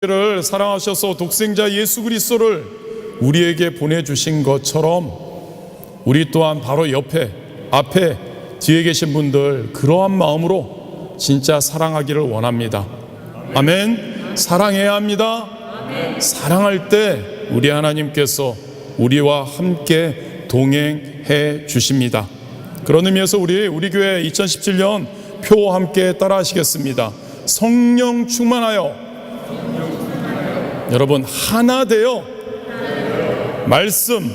를 사랑하셔서 독생자 예수 그리스도를 우리에게 보내주신 것처럼 우리 또한 바로 옆에, 앞에, 뒤에 계신 분들 그러한 마음으로 진짜 사랑하기를 원합니다. 아멘. 사랑해야 합니다. 사랑할 때 우리 하나님께서 우리와 함께 동행해 주십니다. 그런 의미에서 우리 교회 2017년 표 함께 따라 하시겠습니다. 성령 충만하여 여러분 하나 되어 말씀,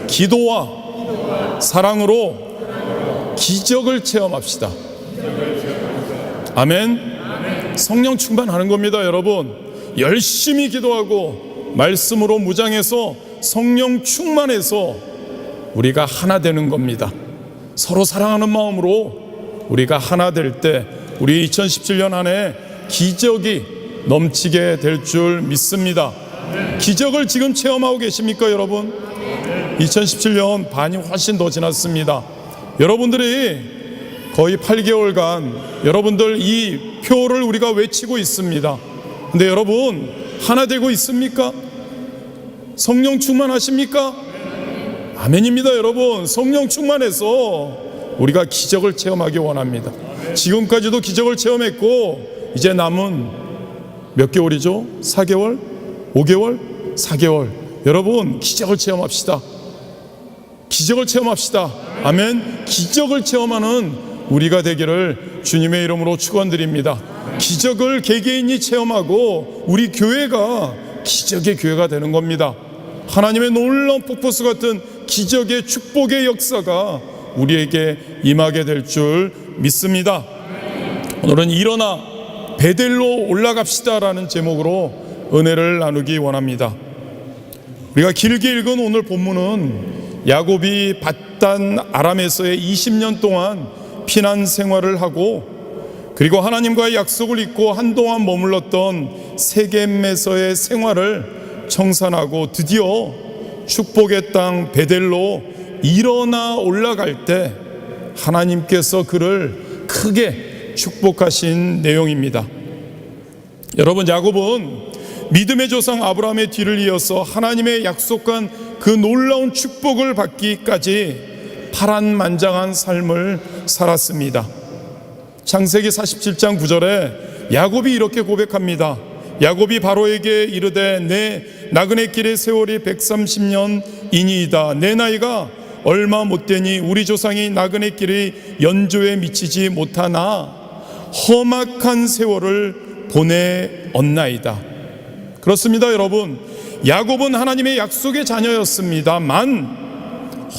기도와 사랑으로 기적을 체험합시다. 아멘. 성령 충만하는 겁니다. 여러분 열심히 기도하고 말씀으로 무장해서 성령 충만해서 우리가 하나 되는 겁니다. 서로 사랑하는 마음으로 우리가 하나 될 때 우리 2017년 안에 기적이 넘치게 될 줄 믿습니다. 기적을 지금 체험하고 계십니까 여러분? 2017년 반이 훨씬 더 지났습니다. 여러분들이 거의 8개월간 여러분들 이 표를 우리가 외치고 있습니다. 근데 여러분 하나 되고 있습니까? 성령 충만하십니까? 아멘입니다. 여러분 성령 충만해서 우리가 기적을 체험하기 원합니다. 지금까지도 기적을 체험했고 이제 남은 몇 개월이죠? 4개월? 5개월? 4개월. 여러분 기적을 체험합시다. 기적을 체험합시다. 아멘. 기적을 체험하는 우리가 되기를 주님의 이름으로 축원드립니다. 기적을 개개인이 체험하고 우리 교회가 기적의 교회가 되는 겁니다. 하나님의 놀라운 폭포수 같은 기적의 축복의 역사가 우리에게 임하게 될 줄 믿습니다. 오늘은 일어나 베델로 올라갑시다라는 제목으로 은혜를 나누기 원합니다. 우리가 길게 읽은 오늘 본문은 야곱이 밧단 아람에서의 20년 동안 피난 생활을 하고 그리고 하나님과의 약속을 잊고 한동안 머물렀던 세겜에서의 생활을 청산하고 드디어 축복의 땅 베델로 일어나 올라갈 때 하나님께서 그를 크게 축복하신 내용입니다. 여러분 야곱은 믿음의 조상 아브라함의 뒤를 이어서 하나님의 약속한 그 놀라운 축복을 받기까지 파란만장한 삶을 살았습니다. 창세기 47장 9절에 야곱이 이렇게 고백합니다. 야곱이 바로에게 이르되 내 나그네 길의 세월이 130년이니이다. 내 나이가 얼마 못되니 우리 조상이 나그네 길의 연조에 미치지 못하나 험악한 세월을 보내었나이다. 그렇습니다. 여러분 야곱은 하나님의 약속의 자녀였습니다만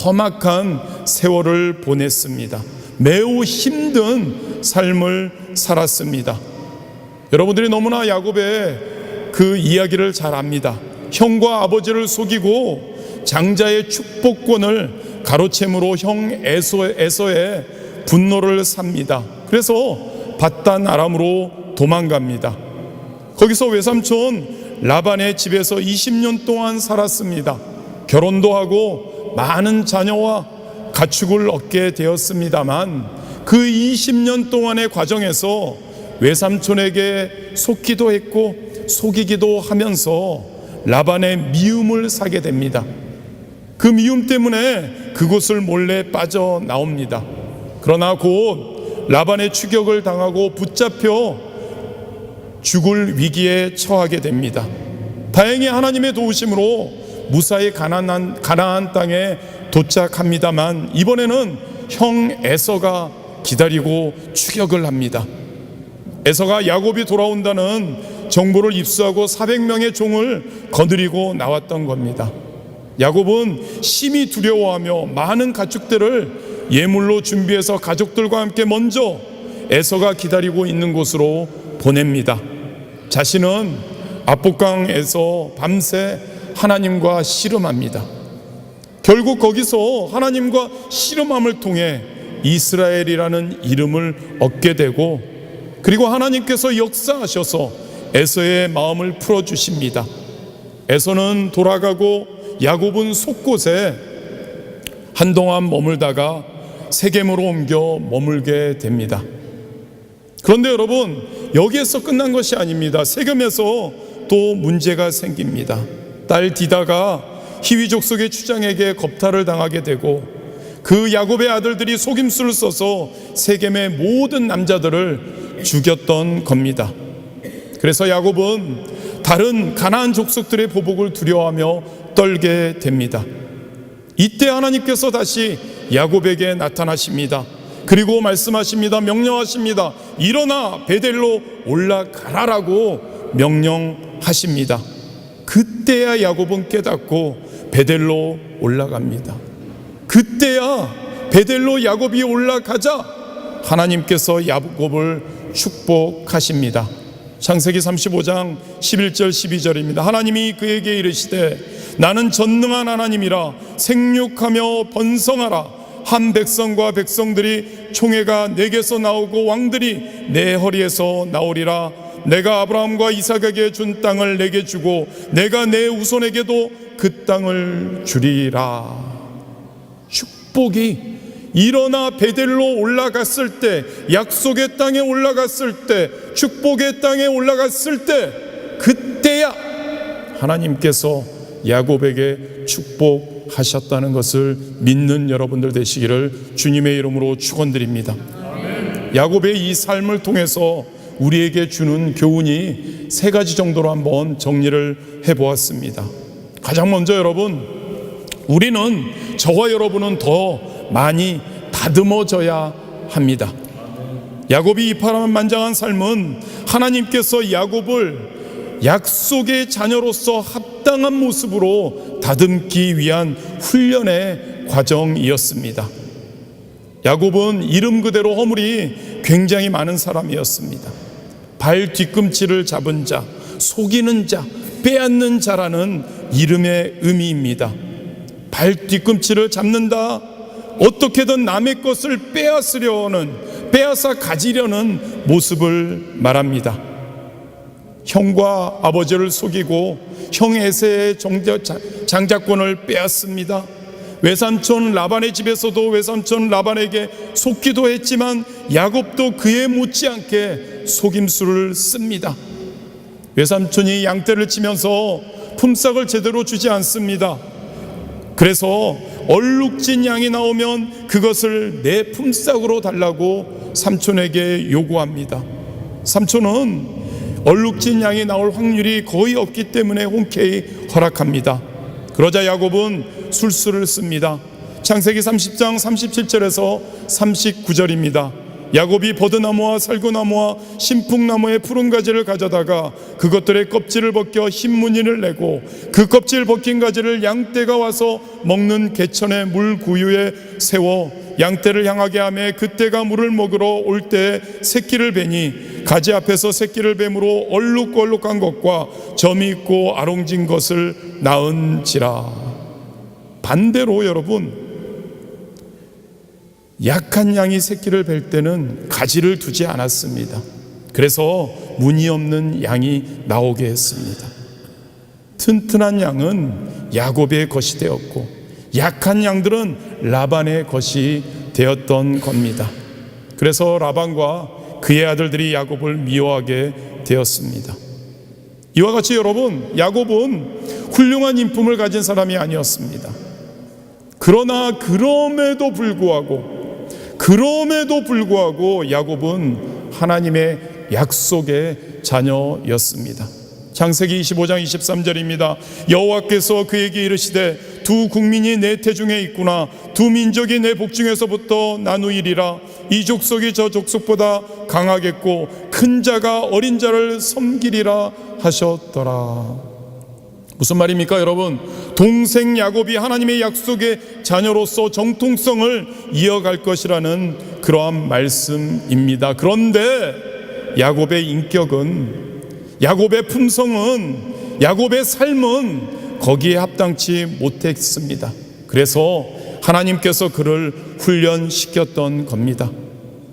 험악한 세월을 보냈습니다. 매우 힘든 삶을 살았습니다. 여러분들이 너무나 야곱의 그 이야기를 잘 압니다. 형과 아버지를 속이고 장자의 축복권을 가로챈으로 형 에서의 분노를 삽니다. 그래서 밧단 아람으로 도망갑니다. 거기서 외삼촌 라반의 집에서 20년 동안 살았습니다. 결혼도 하고 많은 자녀와 가축을 얻게 되었습니다만 그 20년 동안의 과정에서 외삼촌에게 속기도 했고 속이기도 하면서 라반의 미움을 사게 됩니다. 그 미움 때문에 그곳을 몰래 빠져나옵니다. 그러나 곧 라반의 추격을 당하고 붙잡혀 죽을 위기에 처하게 됩니다. 다행히 하나님의 도우심으로 무사히 가나안 땅에 도착합니다만 이번에는 형 에서가 기다리고 추격을 합니다. 에서가 야곱이 돌아온다는 정보를 입수하고 400명의 종을 거느리고 나왔던 겁니다. 야곱은 심히 두려워하며 많은 가축들을 예물로 준비해서 가족들과 함께 먼저 에서가 기다리고 있는 곳으로 보냅니다. 자신은 압복강에서 밤새 하나님과 씨름합니다. 결국 거기서 하나님과 씨름함을 통해 이스라엘이라는 이름을 얻게 되고 그리고 하나님께서 역사하셔서 에서의 마음을 풀어주십니다. 에서는 돌아가고 야곱은 속곳에 한동안 머물다가 세겜으로 옮겨 머물게 됩니다. 그런데 여러분 여기에서 끝난 것이 아닙니다. 세겜에서 또 문제가 생깁니다. 딸 디다가 히위 족속의 추장에게 겁탈을 당하게 되고 그 야곱의 아들들이 속임수를 써서 세겜의 모든 남자들을 죽였던 겁니다. 그래서 야곱은 다른 가나안 족속들의 보복을 두려워하며 떨게 됩니다. 이때 하나님께서 다시 야곱에게 나타나십니다. 그리고 말씀하십니다. 명령하십니다. 일어나 베델로 올라가라라고 명령하십니다. 그때야 야곱은 깨닫고 베델로 올라갑니다. 그때야 베델로 야곱이 올라가자 하나님께서 야곱을 축복하십니다. 창세기 35장 11절 12절입니다. 하나님이 그에게 이르시되 나는 전능한 하나님이라 생육하며 번성하라. 한 백성과 백성들이 총회가 내게서 나오고 왕들이 내 허리에서 나오리라. 내가 아브라함과 이삭에게 준 땅을 내게 주고 내가 내 후손에게도 그 땅을 주리라. 축복이 일어나 베델로 올라갔을 때, 약속의 땅에 올라갔을 때, 축복의 땅에 올라갔을 때, 그때야 하나님께서 야곱에게 축복하셨다는 것을 믿는 여러분들 되시기를 주님의 이름으로 축원드립니다. 야곱의 이 삶을 통해서 우리에게 주는 교훈이 세 가지 정도로 한번 정리를 해보았습니다. 가장 먼저 여러분, 우리는 저와 여러분은 더 많이 다듬어져야 합니다. 야곱이 이 파란만장한 삶은 하나님께서 야곱을 약속의 자녀로서 합당한 모습으로 다듬기 위한 훈련의 과정이었습니다. 야곱은 이름 그대로 허물이 굉장히 많은 사람이었습니다. 발 뒤꿈치를 잡은 자, 속이는 자, 빼앗는 자라는 이름의 의미입니다. 발 뒤꿈치를 잡는다, 어떻게든 남의 것을 빼앗아 가지려는 모습을 말합니다. 형과 아버지를 속이고 형 에세의 장자권을 빼앗습니다. 외삼촌 라반의 집에서도 외삼촌 라반에게 속기도 했지만 야곱도 그에 못지않게 속임수를 씁니다. 외삼촌이 양떼를 치면서 품삯을 제대로 주지 않습니다. 그래서 얼룩진 양이 나오면 그것을 내 품삯으로 달라고 삼촌에게 요구합니다. 삼촌은 얼룩진 양이 나올 확률이 거의 없기 때문에 흔쾌히 허락합니다. 그러자 야곱은 술수를 씁니다. 창세기 30장 37절에서 39절입니다. 야곱이 버드나무와 살구나무와 신풍나무의 푸른 가지를 가져다가 그것들의 껍질을 벗겨 흰 무늬를 내고 그 껍질 벗긴 가지를 양떼가 와서 먹는 개천의 물 구유에 세워 양떼를 향하게 하며 그떼가 물을 먹으러 올 때 새끼를 베니 가지 앞에서 새끼를 뱀으로 얼룩얼룩한 것과 점이 있고 아롱진 것을 낳은지라. 반대로 여러분, 약한 양이 새끼를 뵐 때는 가지를 두지 않았습니다. 그래서 무늬 없는 양이 나오게 했습니다. 튼튼한 양은 야곱의 것이 되었고 약한 양들은 라반의 것이 되었던 겁니다. 그래서 라반과 그의 아들들이 야곱을 미워하게 되었습니다. 이와 같이 여러분, 야곱은 훌륭한 인품을 가진 사람이 아니었습니다. 그러나 그럼에도 불구하고 야곱은 하나님의 약속의 자녀였습니다. 창세기 25장 23절입니다. 여호와께서 그에게 이르시되 두 국민이 내 태중에 있구나. 두 민족이 내 복중에서부터 나누이리라. 이 족속이 저 족속보다 강하겠고 큰 자가 어린 자를 섬기리라 하셨더라. 무슨 말입니까 여러분? 동생 야곱이 하나님의 약속의 자녀로서 정통성을 이어갈 것이라는 그러한 말씀입니다. 그런데 야곱의 인격은, 야곱의 품성은, 야곱의 삶은 거기에 합당치 못했습니다. 그래서 하나님께서 그를 훈련시켰던 겁니다.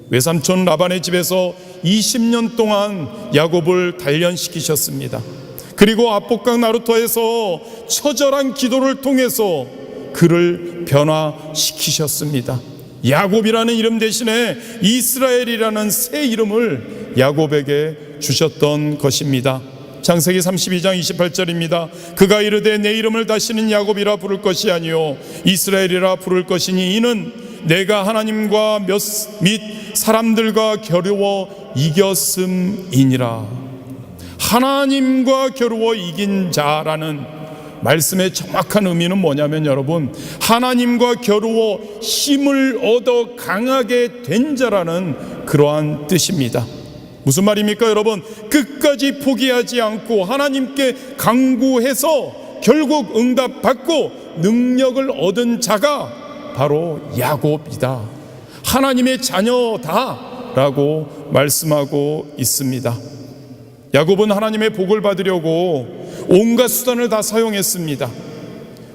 외삼촌 라반의 집에서 20년 동안 야곱을 단련시키셨습니다. 그리고 압복강 나루터에서 처절한 기도를 통해서 그를 변화시키셨습니다. 야곱이라는 이름 대신에 이스라엘이라는 새 이름을 야곱에게 주셨던 것입니다. 창세기 32장 28절입니다. 그가 이르되 내 이름을 다시는 야곱이라 부를 것이 아니요 이스라엘이라 부를 것이니 이는 내가 하나님과 및 사람들과 겨루어 이겼음이니라. 하나님과 겨루어 이긴 자라는 말씀의 정확한 의미는 뭐냐면 여러분, 하나님과 겨루어 힘을 얻어 강하게 된 자라는 그러한 뜻입니다. 무슨 말입니까 여러분? 끝까지 포기하지 않고 하나님께 간구해서 결국 응답받고 능력을 얻은 자가 바로 야곱이다, 하나님의 자녀다 라고 말씀하고 있습니다. 야곱은 하나님의 복을 받으려고 온갖 수단을 다 사용했습니다.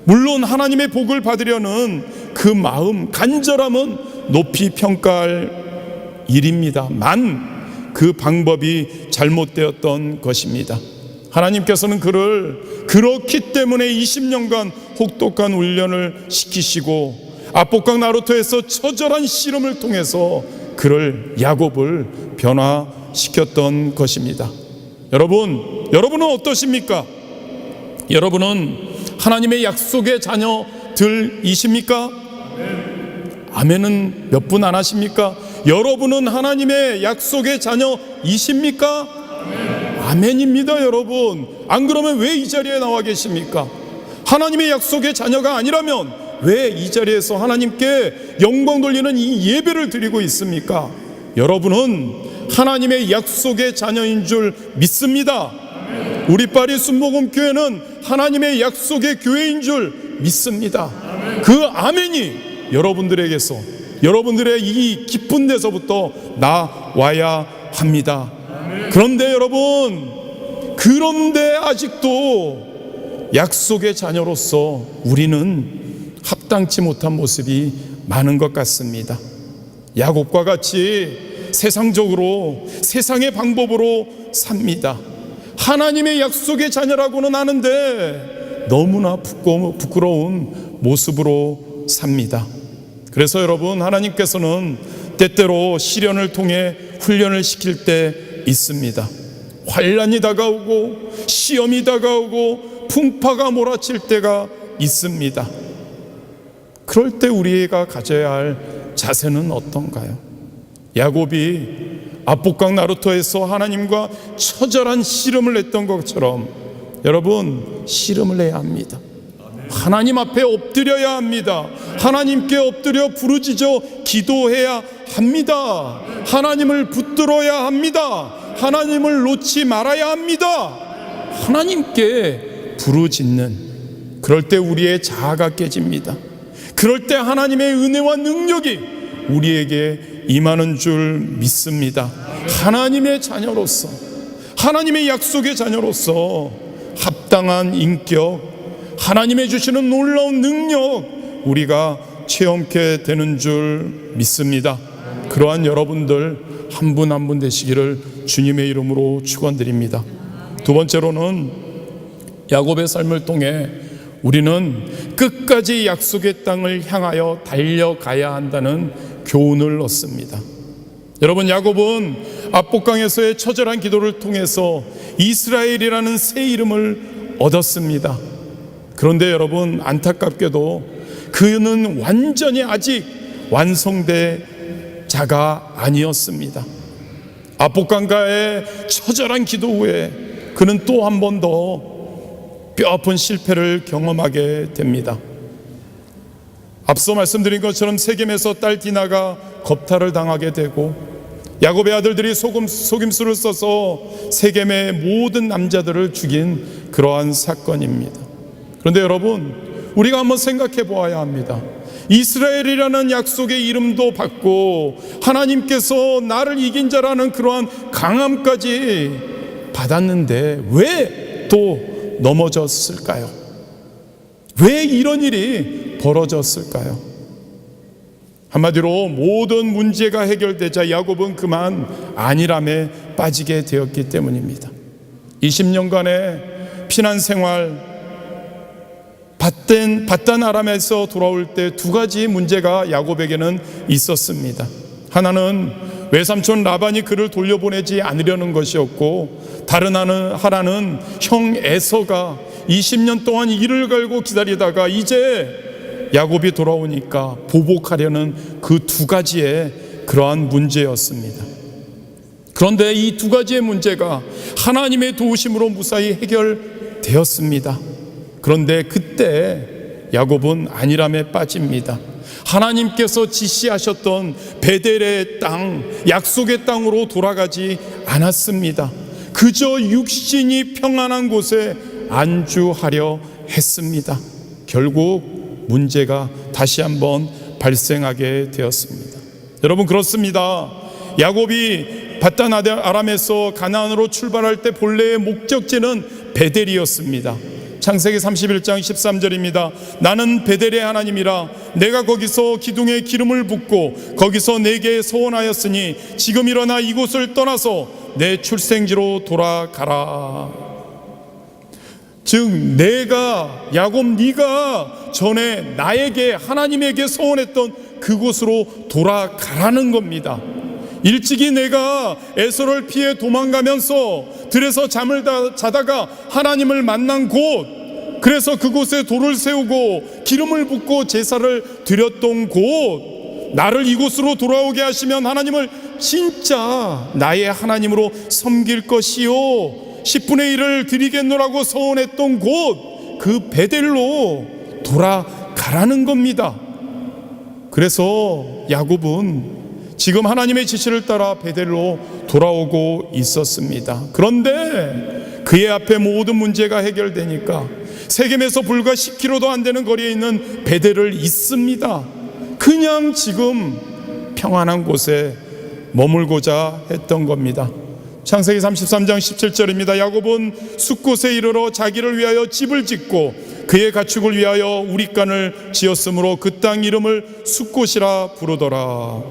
물론 하나님의 복을 받으려는 그 마음, 간절함은 높이 평가할 일입니다만 그 방법이 잘못되었던 것입니다. 하나님께서는 그를 그렇기 때문에 20년간 혹독한 훈련을 시키시고 압복강 나루터에서 처절한 씨름을 통해서 그를 야곱을 변화시켰던 것입니다. 여러분은 어떠십니까? 여러분은 하나님의 약속의 자녀들이십니까? 아멘은 몇 분 안 하십니까? 여러분은 하나님의 약속의 자녀이십니까? 아멘입니다 여러분. 안 그러면 왜 이 자리에 나와 계십니까? 하나님의 약속의 자녀가 아니라면 왜 이 자리에서 하나님께 영광 돌리는 이 예배를 드리고 있습니까? 여러분은 하나님의 약속의 자녀인 줄 믿습니다. 우리 파리 순복음교회는 하나님의 약속의 교회인 줄 믿습니다. 그 아멘이 여러분들에게서, 여러분들의 이 기쁜 데서부터 나와야 합니다. 그런데 여러분, 그런데 아직도 약속의 자녀로서 우리는 합당치 못한 모습이 많은 것 같습니다. 야곱과 같이 세상적으로, 세상의 방법으로 삽니다. 하나님의 약속의 자녀라고는 아는데 너무나 부끄러운 모습으로 삽니다. 그래서 여러분, 하나님께서는 때때로 시련을 통해 훈련을 시킬 때 있습니다. 환난이 다가오고 시험이 다가오고 풍파가 몰아칠 때가 있습니다. 그럴 때 우리가 가져야 할 자세는 어떤가요? 야곱이 압복강 나루터에서 하나님과 처절한 씨름을 했던 것처럼 여러분, 씨름을 해야 합니다. 하나님 앞에 엎드려야 합니다. 하나님께 엎드려 부르짖어 기도해야 합니다. 하나님을 붙들어야 합니다. 하나님을 놓지 말아야 합니다. 하나님께 부르짖는, 그럴 때 우리의 자아가 깨집니다. 그럴 때 하나님의 은혜와 능력이 우리에게 임하는 줄 믿습니다. 하나님의 자녀로서, 하나님의 약속의 자녀로서 합당한 인격, 하나님의 주시는 놀라운 능력 우리가 체험케 되는 줄 믿습니다. 그러한 여러분들 한 분 한 분 되시기를 주님의 이름으로 축원드립니다. 두 번째로는 야곱의 삶을 통해 우리는 끝까지 약속의 땅을 향하여 달려가야 한다는 교훈을 얻습니다. 여러분, 야곱은 압복강에서의 처절한 기도를 통해서 이스라엘이라는 새 이름을 얻었습니다. 그런데 여러분, 안타깝게도 그는 완전히 아직 완성된 자가 아니었습니다. 압복강가의 처절한 기도 후에 그는 또 한 번 더 뼈아픈 실패를 경험하게 됩니다. 앞서 말씀드린 것처럼 세겜에서 딸 디나가 겁탈을 당하게 되고 야곱의 아들들이 속임수를 써서 세겜의 모든 남자들을 죽인 그러한 사건입니다. 그런데 여러분, 우리가 한번 생각해 보아야 합니다. 이스라엘이라는 약속의 이름도 받고 하나님께서 나를 이긴 자라는 그러한 강함까지 받았는데 왜 또 넘어졌을까요? 왜 이런 일이 벌어졌을까요? 한마디로 모든 문제가 해결되자 야곱은 그만 안일함에 빠지게 되었기 때문입니다. 20년간의 피난 생활, 바단 아람에서 돌아올 때 두 가지 문제가 야곱에게는 있었습니다. 하나는 외삼촌 라반이 그를 돌려보내지 않으려는 것이었고, 다른 하나는 형 에서가 20년 동안 이를 갈고 기다리다가 이제 야곱이 돌아오니까 보복하려는 그 두 가지의 그러한 문제였습니다. 그런데 이 두 가지의 문제가 하나님의 도우심으로 무사히 해결되었습니다. 그런데 그때 야곱은 안일함에 빠집니다. 하나님께서 지시하셨던 베델의 땅, 약속의 땅으로 돌아가지 않았습니다. 그저 육신이 평안한 곳에 안주하려 했습니다. 결국 문제가 다시 한번 발생하게 되었습니다. 여러분, 그렇습니다. 야곱이 바단 아람에서 가나안으로 출발할 때 본래의 목적지는 베델이었습니다. 창세기 31장 13절입니다. 나는 베델의 하나님이라, 내가 거기서 기둥에 기름을 붓고 거기서 내게 서원하였으니 지금 일어나 이곳을 떠나서 내 출생지로 돌아가라. 즉, 내가 야곱, 네가 전에 나에게, 하나님에게 서원했던 그곳으로 돌아가라는 겁니다. 일찍이 내가 에서를 피해 도망가면서 들에서 잠을 자다가 하나님을 만난 곳, 그래서 그곳에 돌을 세우고 기름을 붓고 제사를 드렸던 곳, 나를 이곳으로 돌아오게 하시면 하나님을 진짜 나의 하나님으로 섬길 것이요 10분의 1을 드리겠노라고 서원했던 곳, 그 베델로 돌아가라는 겁니다. 그래서 야곱은 지금 하나님의 지시를 따라 베델로 돌아오고 있었습니다. 그런데 그의 앞에 모든 문제가 해결되니까 세겜에서 불과 10km도 안 되는 거리에 있는 베델을 잊습니다. 그냥 지금 평안한 곳에 머물고자 했던 겁니다. 창세기 33장 17절입니다. 야곱은 숫곳에 이르러 자기를 위하여 집을 짓고 그의 가축을 위하여 우릿간을 지었으므로 그 땅 이름을 숫곳이라 부르더라.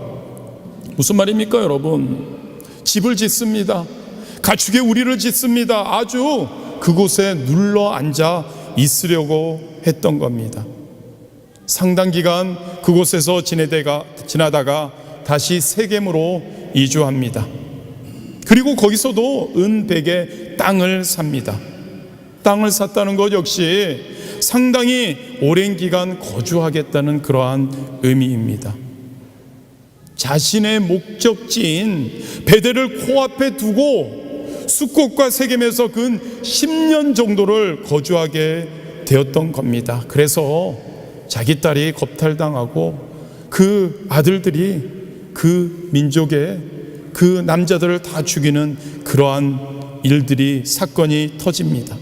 무슨 말입니까, 여러분? 집을 짓습니다. 가축의 우리를 짓습니다. 아주 그곳에 눌러 앉아 있으려고 했던 겁니다. 상당 기간 그곳에서 지나다가 다시 세겜으로 이주합니다. 그리고 거기서도 은백의 땅을 삽니다. 땅을 샀다는 것 역시 상당히 오랜 기간 거주하겠다는 그러한 의미입니다. 자신의 목적지인 베델을 코앞에 두고 숫곳과 세겜에서 근 10년 정도를 거주하게 되었던 겁니다. 그래서 자기 딸이 겁탈당하고 그 아들들이 그 민족의 그 남자들을 다 죽이는 그러한 일들이, 사건이 터집니다.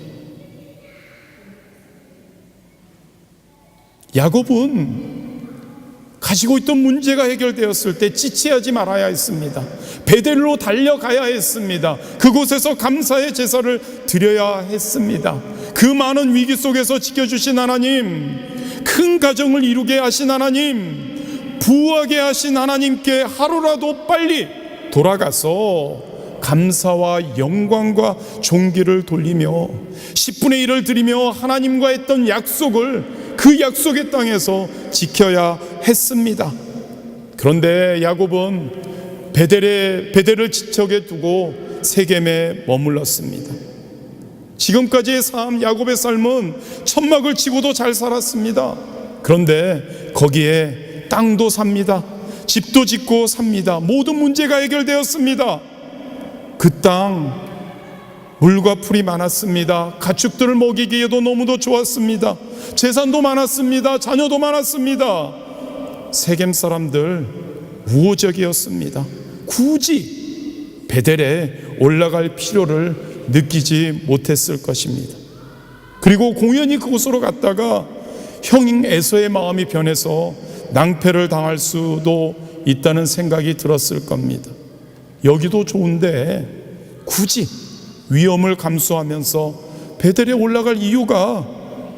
야곱은 가지고 있던 문제가 해결되었을 때 지체하지 말아야 했습니다. 베델로 달려가야 했습니다. 그곳에서 감사의 제사를 드려야 했습니다. 그 많은 위기 속에서 지켜주신 하나님, 큰 가정을 이루게 하신 하나님, 부하게 하신 하나님께 하루라도 빨리 돌아가서 감사와 영광과 존귀를 돌리며 10분의 1을 드리며 하나님과 했던 약속을 그 약속의 땅에서 지켜야 했습니다. 그런데 야곱은 베델을 지척에 두고 세겜에 머물렀습니다. 지금까지의 삶, 야곱의 삶은 천막을 치고도 잘 살았습니다. 그런데 거기에 땅도 삽니다. 집도 짓고 삽니다. 모든 문제가 해결되었습니다. 그 땅 물과 풀이 많았습니다. 가축들을 먹이기에도 너무도 좋았습니다. 재산도 많았습니다. 자녀도 많았습니다. 세겜 사람들 우호적이었습니다. 굳이 베델에 올라갈 필요를 느끼지 못했을 것입니다. 그리고 공연히 그곳으로 갔다가 형인 에서의 마음이 변해서 낭패를 당할 수도 있다는 생각이 들었을 겁니다. 여기도 좋은데 굳이 위험을 감수하면서 베델에 올라갈 이유가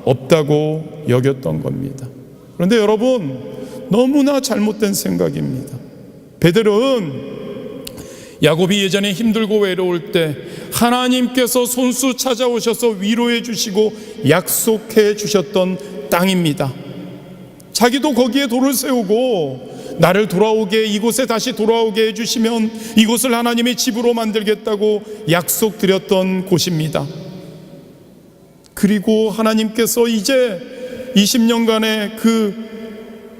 없다고 여겼던 겁니다. 그런데 여러분, 너무나 잘못된 생각입니다. 베델은 야곱이 예전에 힘들고 외로울 때 하나님께서 손수 찾아오셔서 위로해 주시고 약속해 주셨던 땅입니다. 자기도 거기에 돌을 세우고 나를 돌아오게, 이곳에 다시 돌아오게 해주시면 이곳을 하나님의 집으로 만들겠다고 약속드렸던 곳입니다. 그리고 하나님께서 이제 20년간의 그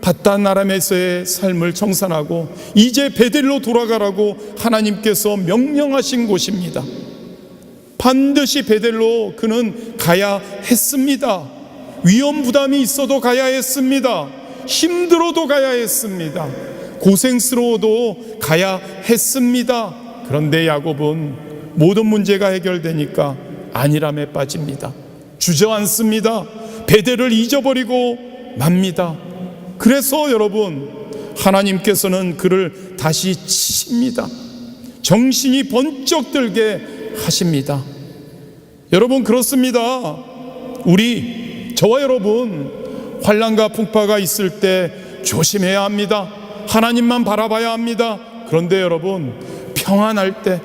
바단 아람에서의 삶을 청산하고 이제 베델로 돌아가라고 하나님께서 명령하신 곳입니다. 반드시 베델로 그는 가야 했습니다. 위험 부담이 있어도 가야 했습니다. 힘들어도 가야 했습니다. 고생스러워도 가야 했습니다. 그런데 야곱은 모든 문제가 해결되니까 안일함에 빠집니다. 주저앉습니다. 베델을 잊어버리고 맙니다. 그래서 여러분, 하나님께서는 그를 다시 치십니다. 정신이 번쩍 들게 하십니다. 여러분, 그렇습니다. 저와 여러분, 환난과 풍파가 있을 때 조심해야 합니다. 하나님만 바라봐야 합니다. 그런데 여러분, 평안할 때,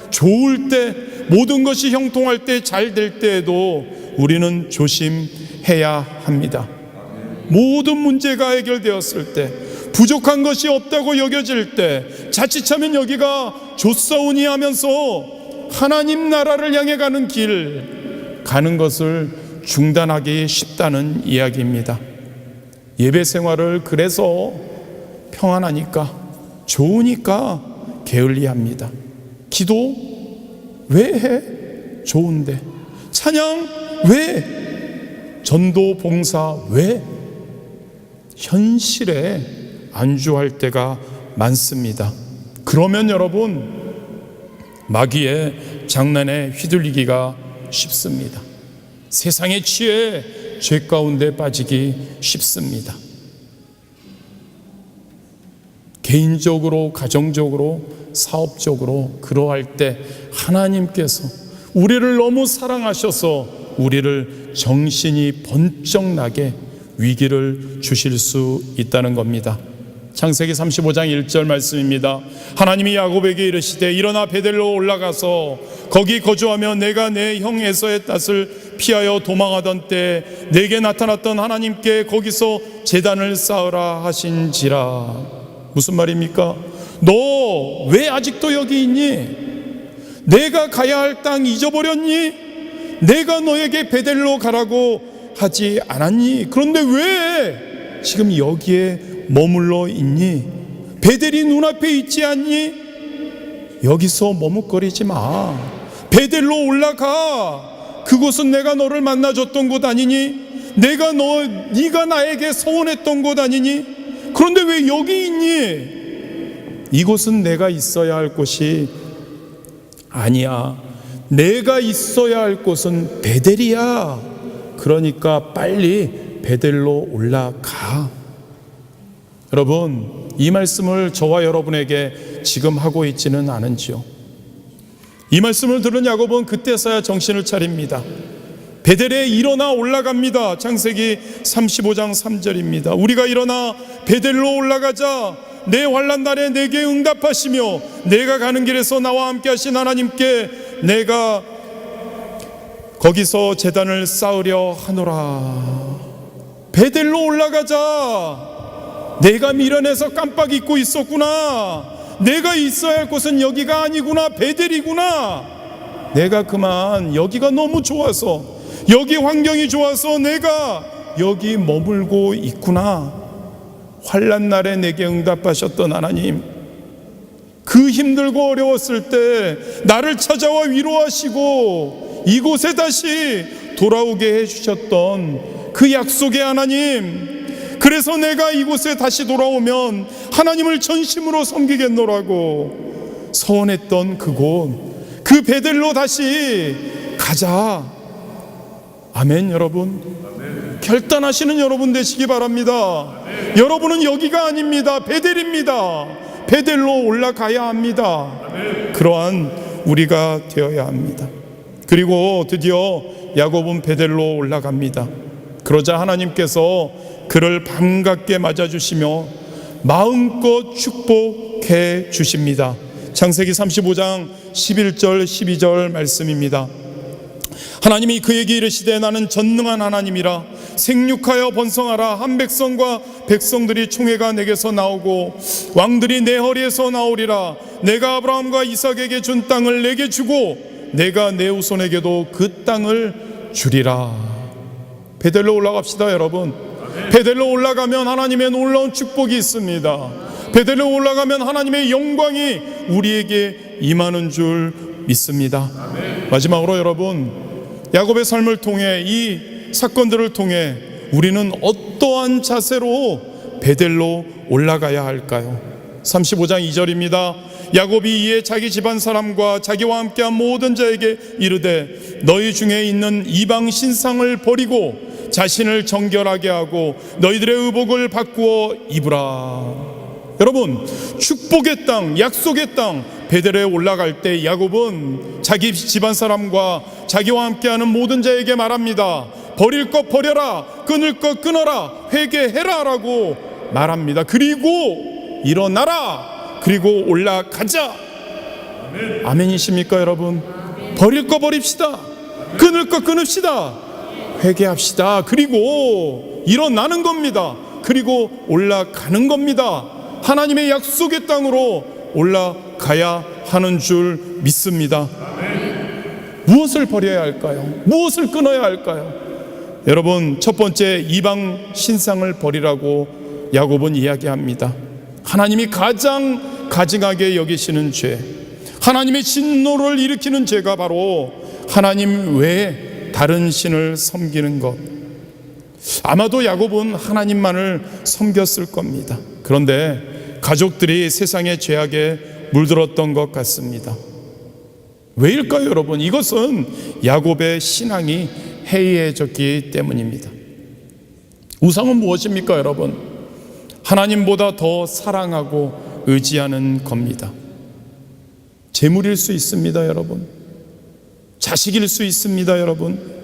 좋을 때, 모든 것이 형통할 때, 잘 될 때에도 우리는 조심해야 합니다. 모든 문제가 해결되었을 때, 부족한 것이 없다고 여겨질 때, 자칫하면 여기가 좋사오니 하면서 하나님 나라를 향해 가는 길, 가는 것을 중단하기 쉽다는 이야기입니다. 예배 생활을 그래서 평안하니까, 좋으니까 게을리합니다. 기도 왜 해? 좋은데. 찬양 왜? 전도 봉사 왜? 현실에 안주할 때가 많습니다. 그러면 여러분, 마귀의 장난에 휘둘리기가 쉽습니다. 세상에 취해 죄 가운데 빠지기 쉽습니다. 개인적으로, 가정적으로, 사업적으로 그러할 때 하나님께서 우리를 너무 사랑하셔서 우리를 정신이 번쩍 나게 위기를 주실 수 있다는 겁니다. 창세기 35장 1절 말씀입니다. 하나님이 야곱에게 이르시되 일어나 베델로 올라가서 거기 거주하며 내가 내 형 에서의 탓을 피하여 도망하던 때 내게 나타났던 하나님께 거기서 제단을 쌓으라 하신지라. 무슨 말입니까? 너 왜 아직도 여기 있니? 내가 가야 할 땅 잊어버렸니? 내가 너에게 베델로 가라고 하지 않았니? 그런데 왜 지금 여기에 머물러 있니? 베델이 눈앞에 있지 않니? 여기서 머뭇거리지 마. 베델로 올라가. 그곳은 내가 너를 만나줬던 곳 아니니? 네가 나에게 서원했던 곳 아니니? 그런데 왜 여기 있니? 이곳은 내가 있어야 할 곳이 아니야. 내가 있어야 할 곳은 베델이야. 그러니까 빨리 베델로 올라가. 여러분, 이 말씀을 저와 여러분에게 지금 하고 있지는 않은지요? 이 말씀을 들은 야곱은 그때서야 정신을 차립니다. 베델에 일어나 올라갑니다. 창세기 35장 3절입니다. 우리가 일어나 베델로 올라가자. 내 환난 날에 내게 응답하시며 내가 가는 길에서 나와 함께 하신 하나님께 내가 거기서 제단을 쌓으려 하노라. 베델로 올라가자. 내가 미련해서 깜빡 잊고 있었구나. 내가 있어야 할 곳은 여기가 아니구나. 베델이구나. 내가 그만 여기가 너무 좋아서, 여기 환경이 좋아서 내가 여기 머물고 있구나. 환난 날에 내게 응답하셨던 하나님, 그 힘들고 어려웠을 때 나를 찾아와 위로하시고 이곳에 다시 돌아오게 해주셨던 그 약속의 하나님, 그래서 내가 이곳에 다시 돌아오면 하나님을 전심으로 섬기겠노라고 서원했던 그곳, 그 베델로 다시 가자. 아멘. 여러분, 결단하시는 여러분 되시기 바랍니다. 여러분은 여기가 아닙니다. 베델입니다. 베델로 올라가야 합니다. 그러한 우리가 되어야 합니다. 그리고 드디어 야곱은 베델로 올라갑니다. 그러자 하나님께서 그를 반갑게 맞아주시며 마음껏 축복해 주십니다. 창세기 35장 11절 12절 말씀입니다. 하나님이 그에게 이르시되 나는 전능한 하나님이라 생육하여 번성하라. 한 백성과 백성들이 총회가 내게서 나오고 왕들이 내 허리에서 나오리라. 내가 아브라함과 이삭에게 준 땅을 내게 주고 내가 내 후손에게도 그 땅을 주리라. 베델로 올라갑시다 여러분. 베델로 올라가면 하나님의 놀라운 축복이 있습니다. 베델로 올라가면 하나님의 영광이 우리에게 임하는 줄 믿습니다. 마지막으로 여러분, 야곱의 삶을 통해, 이 사건들을 통해 우리는 어떠한 자세로 베델로 올라가야 할까요? 35장 2절입니다. 야곱이 이에 자기 집안 사람과 자기와 함께한 모든 자에게 이르되 너희 중에 있는 이방 신상을 버리고 자신을 정결하게 하고 너희들의 의복을 바꾸어 입으라. 여러분, 축복의 땅, 약속의 땅 베델에 올라갈 때 야곱은 자기 집안 사람과 자기와 함께하는 모든 자에게 말합니다. 버릴 것 버려라, 끊을 것 끊어라, 회개해라 라고 말합니다. 그리고 일어나라, 그리고 올라가자. 아멘이십니까 여러분? 버릴 거 버립시다, 끊을 거 끊읍시다, 회개합시다. 그리고 일어나는 겁니다. 그리고 올라가는 겁니다. 하나님의 약속의 땅으로 올라가야 하는 줄 믿습니다. 무엇을 버려야 할까요? 무엇을 끊어야 할까요? 여러분, 첫 번째, 이방 신상을 버리라고 야곱은 이야기합니다. 하나님이 가장 가증하게 여기시는 죄, 하나님의 진노를 일으키는 죄가 바로 하나님 외에 다른 신을 섬기는 것. 아마도 야곱은 하나님만을 섬겼을 겁니다. 그런데 가족들이 세상의 죄악에 물들었던 것 같습니다. 왜일까요 여러분? 이것은 야곱의 신앙이 해이해졌기 때문입니다. 우상은 무엇입니까 여러분? 하나님보다 더 사랑하고 의지하는 겁니다. 재물일 수 있습니다 여러분. 자식일 수 있습니다 여러분.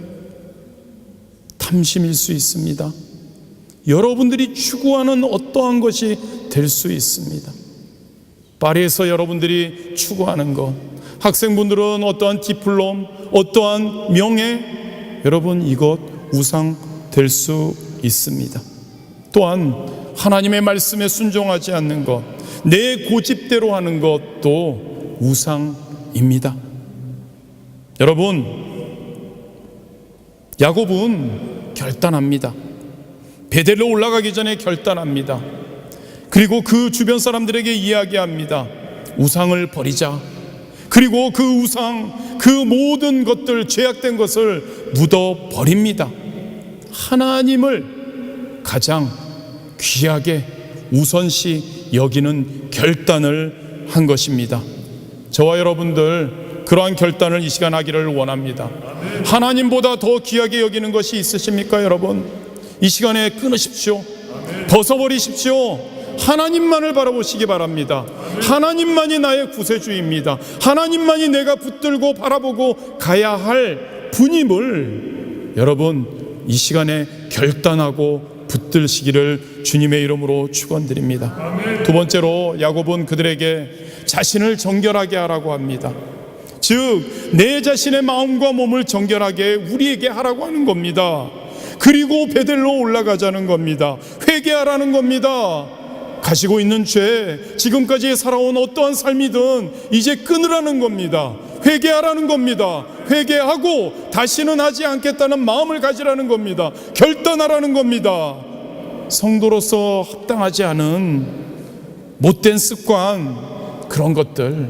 탐심일 수 있습니다. 여러분들이 추구하는 어떠한 것이 될 수 있습니다. 파리에서 여러분들이 추구하는 것, 학생분들은 어떠한 디플롬, 어떠한 명예, 여러분 이것 우상 될 수 있습니다. 또한 하나님의 말씀에 순종하지 않는 것, 내 고집대로 하는 것도 우상입니다. 여러분, 야곱은 결단합니다. 베델로 올라가기 전에 결단합니다. 그리고 그 주변 사람들에게 이야기합니다. 우상을 버리자. 그리고 그 우상, 그 모든 것들, 죄악된 것을 묻어 버립니다. 하나님을 가장 귀하게 우선시 여기는 결단을 한 것입니다. 저와 여러분들 그러한 결단을 이 시간 하기를 원합니다. 하나님보다 더 귀하게 여기는 것이 있으십니까 여러분? 이 시간에 끊으십시오. 벗어버리십시오. 하나님만을 바라보시기 바랍니다. 하나님만이 나의 구세주입니다. 하나님만이 내가 붙들고 바라보고 가야 할 분임을 여러분 이 시간에 결단하고 붙들시기를 주님의 이름으로 축원드립니다. 두 번째로 야곱은 그들에게 자신을 정결하게 하라고 합니다. 즉 내 자신의 마음과 몸을 정결하게 우리에게 하라고 하는 겁니다. 그리고 베델로 올라가자는 겁니다. 회개하라는 겁니다. 가지고 있는 죄, 지금까지 살아온 어떠한 삶이든 이제 끊으라는 겁니다. 회개하라는 겁니다. 회개하고 다시는 하지 않겠다는 마음을 가지라는 겁니다. 결단하라는 겁니다. 성도로서 합당하지 않은 못된 습관, 그런 것들,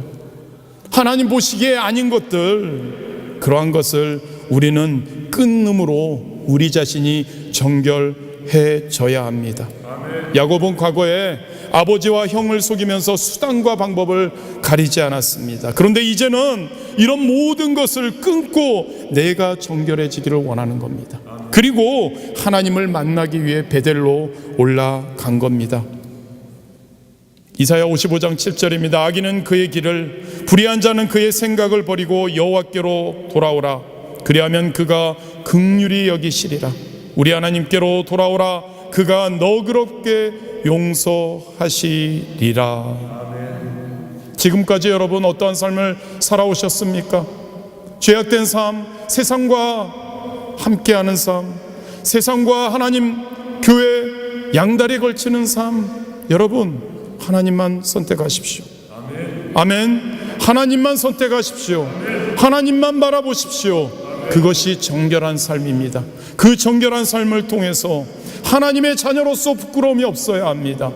하나님 보시기에 아닌 것들, 그러한 것을 우리는 끊음으로 우리 자신이 정결해져야 합니다. 야곱은 과거에 아버지와 형을 속이면서 수단과 방법을 가리지 않았습니다. 그런데 이제는 이런 모든 것을 끊고 내가 정결해지기를 원하는 겁니다. 그리고 하나님을 만나기 위해 베델로 올라간 겁니다. 이사야 55장 7절입니다. 악인은 그의 길을, 불의한 자는 그의 생각을 버리고 여호와께로 돌아오라. 그리하면 그가 긍휼히 여기시리라. 우리 하나님께로 돌아오라. 그가 너그럽게 용서하시리라. 지금까지 여러분 어떠한 삶을 살아오셨습니까? 죄악된 삶, 세상과 함께하는 삶, 세상과 하나님, 교회, 양다리에 걸치는 삶, 여러분 하나님만 선택하십시오. 아멘. 하나님만 선택하십시오. 하나님만 바라보십시오. 그것이 정결한 삶입니다. 그 정결한 삶을 통해서 하나님의 자녀로서 부끄러움이 없어야 합니다.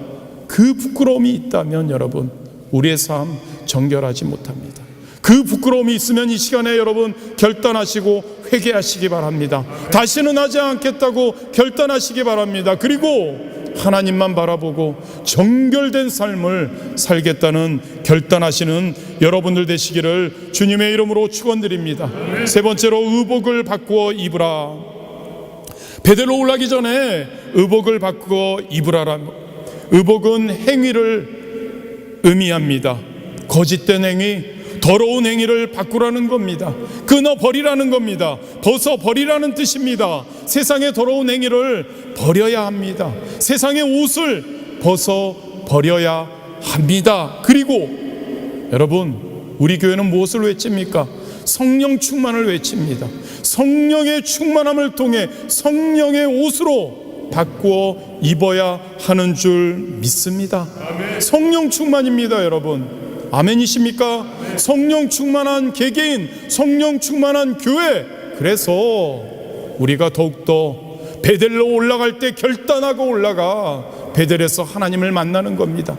그 부끄러움이 있다면 여러분, 우리의 삶 정결하지 못합니다. 그 부끄러움이 있으면 이 시간에 여러분 결단하시고 회개하시기 바랍니다. 다시는 하지 않겠다고 결단하시기 바랍니다. 그리고 하나님만 바라보고 정결된 삶을 살겠다는 결단하시는 여러분들 되시기를 주님의 이름으로 축원드립니다. 세 번째로, 의복을 바꾸어 입으라. 베델로 올라가기 전에 의복을 바꾸어 입으라라. 의복은 행위를 의미합니다. 거짓된 행위, 더러운 행위를 바꾸라는 겁니다. 끊어버리라는 겁니다. 벗어버리라는 뜻입니다. 세상의 더러운 행위를 버려야 합니다. 세상의 옷을 벗어버려야 합니다. 그리고 여러분, 우리 교회는 무엇을 외칩니까? 성령 충만을 외칩니다. 성령의 충만함을 통해 성령의 옷으로 바꾸어 입어야 하는 줄 믿습니다. 성령 충만입니다, 여러분. 아멘이십니까? 성령 충만한 개개인, 성령 충만한 교회. 그래서 우리가 더욱더 베델로 올라갈 때 결단하고 올라가 베델에서 하나님을 만나는 겁니다.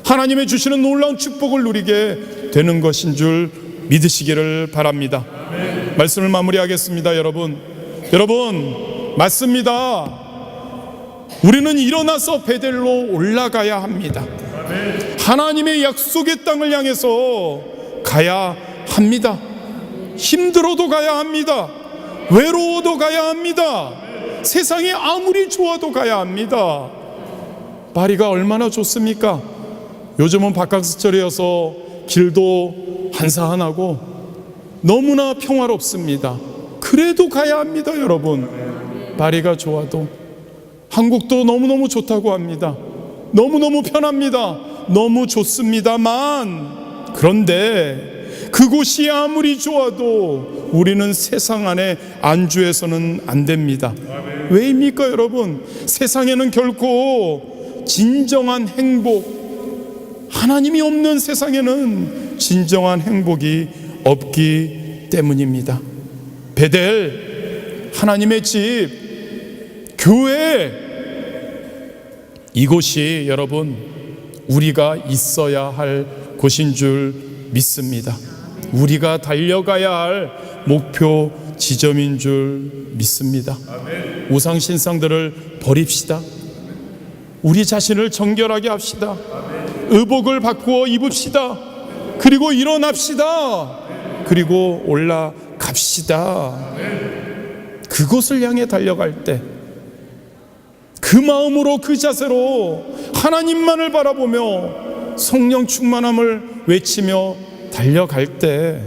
하나님의 주시는 놀라운 축복을 누리게 되는 것인 줄 믿으시기를 바랍니다. 말씀을 마무리하겠습니다. 여러분 맞습니다. 우리는 일어나서 베델로 올라가야 합니다. 하나님의 약속의 땅을 향해서 가야 합니다. 힘들어도 가야 합니다. 외로워도 가야 합니다. 세상이 아무리 좋아도 가야 합니다. 파리가 얼마나 좋습니까? 요즘은 바캉스철이어서 길도 한산하고 너무나 평화롭습니다. 그래도 가야 합니다, 여러분. 파리가 좋아도. 한국도 너무너무 좋다고 합니다. 너무너무 편합니다. 너무 좋습니다만, 그런데 그곳이 아무리 좋아도 우리는 세상 안에 안주해서는 안 됩니다. 왜입니까, 여러분? 세상에는 결코 진정한 행복, 하나님이 없는 세상에는 진정한 행복이 없기 때문입니다. 베델, 하나님의 집, 교회, 이곳이 여러분 우리가 있어야 할 곳인 줄 믿습니다. 우리가 달려가야 할 목표 지점인 줄 믿습니다. 우상 신상들을 버립시다. 우리 자신을 정결하게 합시다. 의복을 바꾸어 입읍시다. 그리고 일어납시다. 그리고 올라갑시다. 그곳을 향해 달려갈 때 그 마음으로, 그 자세로 하나님만을 바라보며 성령 충만함을 외치며 달려갈 때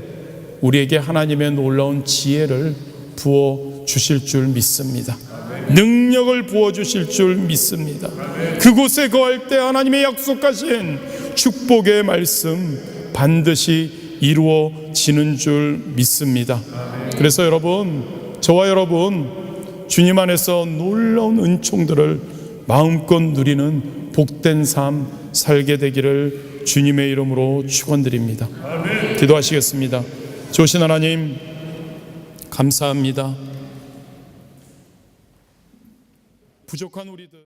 우리에게 하나님의 놀라운 지혜를 부어 주실 줄 믿습니다. 능력을 부어 주실 줄 믿습니다. 그곳에 거할 때 하나님의 약속하신 축복의 말씀 반드시 이루어지는 줄 믿습니다. 그래서 여러분, 저와 여러분, 주님 안에서 놀라운 은총들을 마음껏 누리는 복된 삶 살게 되기를 주님의 이름으로 축원드립니다. 기도하시겠습니다. 좋으신 하나님, 감사합니다. 부족한 우리들